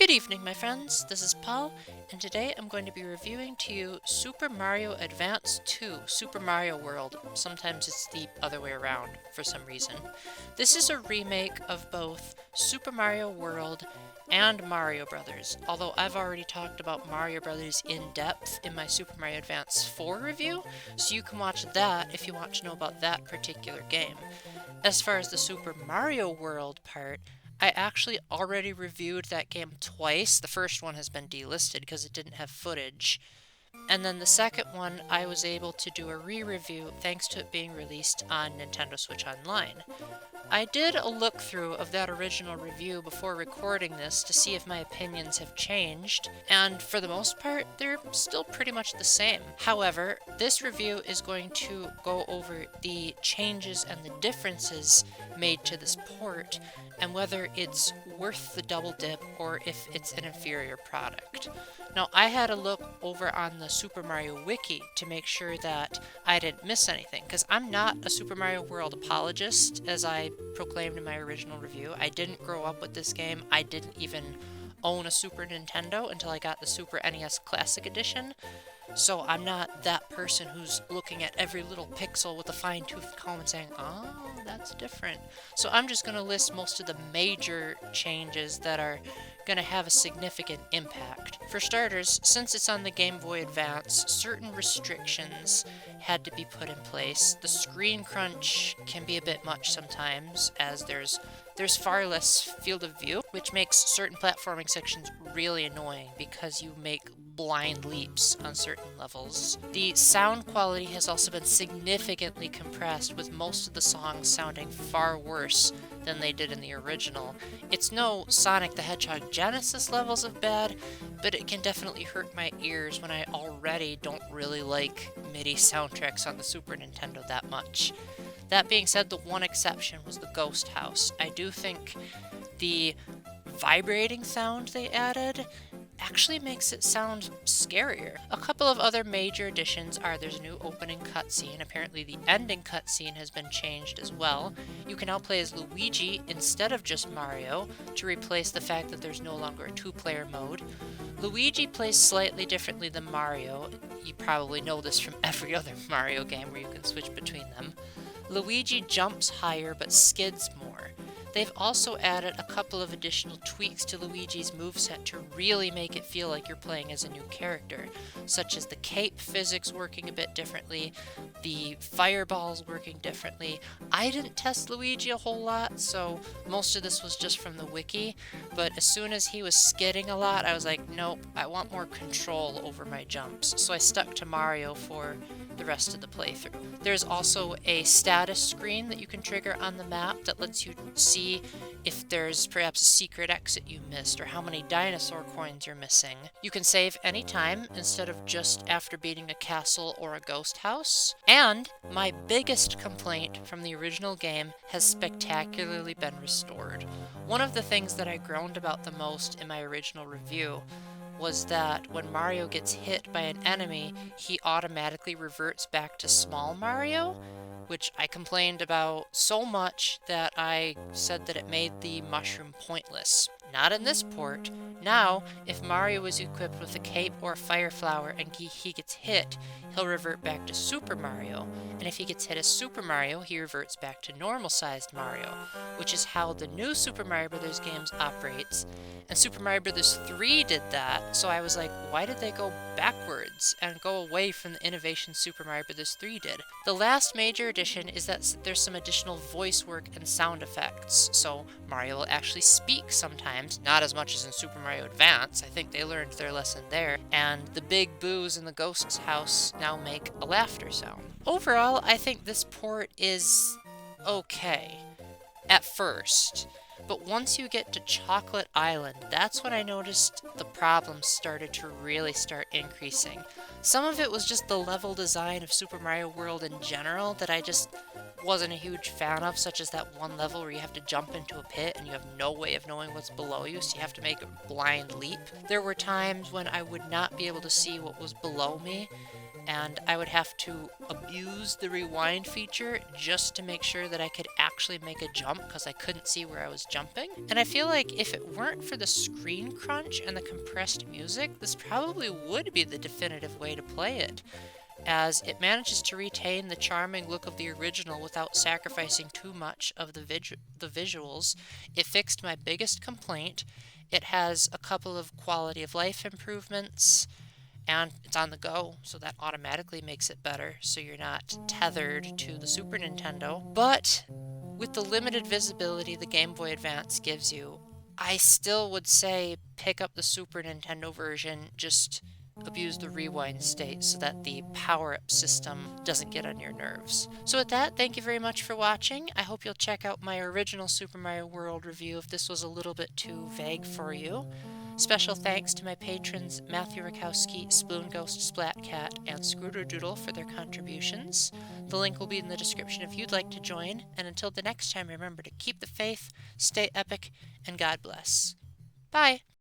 Good evening, my friends. This is Paul, and today I'm going to be reviewing to you Super Mario Advance 2, Super Mario World. Sometimes it's the other way around for some reason. This is a remake of both Super Mario World and Mario Brothers, although I've already talked about Mario Brothers in depth in my Super Mario Advance 4 review, so you can watch that if you want to know about that particular game. As far as the Super Mario World part, I actually already reviewed that game twice. The first one has been delisted because it didn't have footage. And then the second one, I was able to do a re-review thanks to it being released on Nintendo Switch Online. I did a look-through of that original review before recording this to see if my opinions have changed, and for the most part, they're still pretty much the same. However, this review is going to go over the changes and the differences made to this port, and whether it's worth the double dip or if it's an inferior product. Now, I had a look over on the Super Mario Wiki to make sure that I didn't miss anything, because I'm not a Super Mario World apologist, as I proclaimed in my original review. I didn't grow up with this game. I didn't even own a Super Nintendo until I got the Super NES Classic Edition. So I'm not that person who's looking at every little pixel with a fine-tooth comb and saying, oh, that's different. So I'm just going to list most of the major changes that are going to have a significant impact. For starters, since it's on the Game Boy Advance, certain restrictions had to be put in place. The screen crunch can be a bit much sometimes, as there's far less field of view, which makes certain platforming sections really annoying because you make blind leaps on certain levels. The sound quality has also been significantly compressed, with most of the songs sounding far worse than they did in the original. It's no Sonic the Hedgehog Genesis levels of bad, but it can definitely hurt my ears when I already don't really like MIDI soundtracks on the Super Nintendo that much. That being said, the one exception was the Ghost House. I do think the vibrating sound they added actually makes it sound scarier. A couple of other major additions are there's a new opening cutscene. Apparently the ending cutscene has been changed as well. You can now play as Luigi instead of just Mario to replace the fact that there's no longer a two-player mode. Luigi plays slightly differently than Mario. You probably know this from every other Mario game where you can switch between them. Luigi jumps higher but skids more. They've also added a couple of additional tweaks to Luigi's moveset to really make it feel like you're playing as a new character, such as the cape physics working a bit differently, the fireballs working differently. I didn't test Luigi a whole lot, so most of this was just from the wiki, but as soon as he was skidding a lot, I was like, nope, I want more control over my jumps, so I stuck to Mario for the rest of the playthrough. There's also a status screen that you can trigger on the map that lets you see if there's perhaps a secret exit you missed or how many dinosaur coins you're missing. You can save anytime instead of just after beating a castle or a ghost house. And my biggest complaint from the original game has spectacularly been restored. One of the things that I groaned about the most in my original review was that when Mario gets hit by an enemy, he automatically reverts back to small Mario, which I complained about so much that I said that it made the mushroom pointless. Not in this port. Now, if Mario is equipped with a cape or a fire flower and he gets hit, he'll revert back to Super Mario. And if he gets hit as Super Mario, he reverts back to normal-sized Mario, which is how the new Super Mario Bros. Games operates. And Super Mario Bros. 3 did that, so I was like, why did they go backwards and go away from the innovation Super Mario Bros. 3 did? The last major addition is that there's some additional voice work and sound effects, so Mario will actually speak sometimes, not as much as in Super Mario Advance. I think they learned their lesson there, and the big boos in the Ghost's house now make a laughter sound. Overall, I think this port is okay at first. But once you get to Chocolate Island, that's when I noticed the problems started to really start increasing. Some of it was just the level design of Super Mario World in general that I just wasn't a huge fan of, such as that one level where you have to jump into a pit and you have no way of knowing what's below you, so you have to make a blind leap. There were times when I would not be able to see what was below me, and I would have to abuse the rewind feature just to make sure that I could actually make a jump because I couldn't see where I was jumping. And I feel like if it weren't for the screen crunch and the compressed music, this probably would be the definitive way to play it, as it manages to retain the charming look of the original without sacrificing too much of the visuals. It fixed my biggest complaint. It has a couple of quality of life improvements, and it's on the go, so that automatically makes it better, so you're not tethered to the Super Nintendo. But with the limited visibility the Game Boy Advance gives you, I still would say pick up the Super Nintendo version, just abuse the rewind state so that the power-up system doesn't get on your nerves. So with that, thank you very much for watching. I hope you'll check out my original Super Mario World review if this was a little bit too vague for you. Special thanks to my patrons Matthew Rakowski, Spoon Ghost, Splatcat, and Scrooterdoodle for their contributions. The link will be in the description if you'd like to join, and until the next time, remember to keep the faith, stay epic, and God bless. Bye!